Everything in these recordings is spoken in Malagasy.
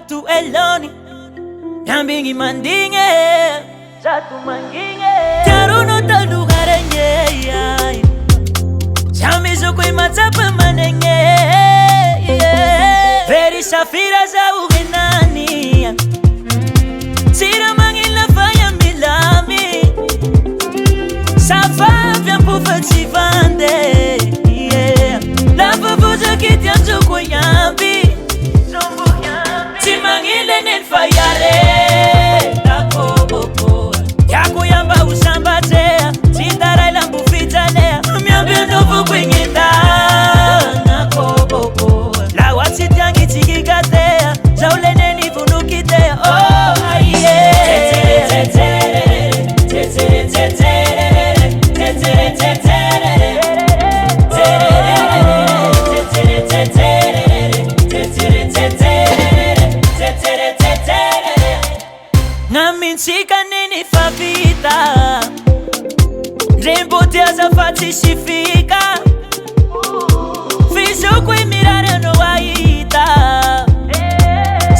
Zatu eloni Yambingi mandinge Zatu manginge Tiaruno taldu garenye Chamizo kwe matapa manenge Veri safira za ugenani Sira mangila faya milami Safa vyan poufa tivande La favuza kiti anzo kwa yambi Timangile nilfayare Tako Yako yamba usambatea Sindara ilambu fitanea Myambia ndovu kwenye Nako La watiti yangi tikikatea Zaulene nifunukitea Oh aye Naminchika nini favita Rembote azafati shifika Fiso kwe mirare no waita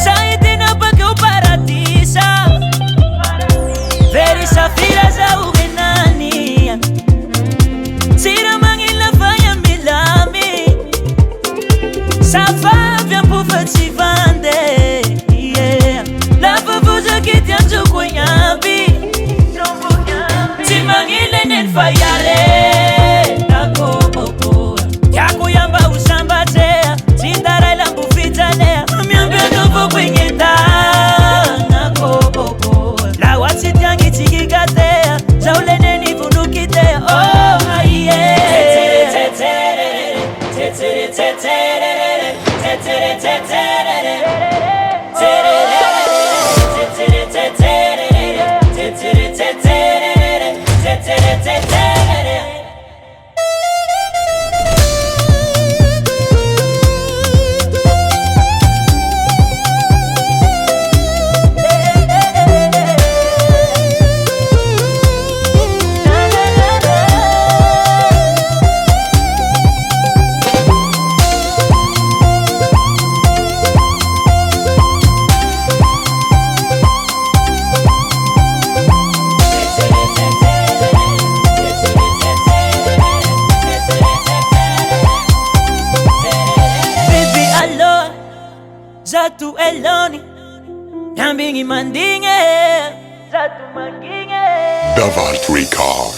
Saiti na pake uparatisa Veri safira za ugenani Sira mangila faya milami Safa vyan poufa tivande La favuza kiti anzo kwa yambi Timangile nilfayare Tako Yako yamba usambatea Sindara ilambu fitanea Myambia ndovu kwenye Nako La watiti yangi tikikatea Zaulene nifunukitea Oh aye Zatu eloni Yambingi mandinge Zatu manginge Davalt Recall.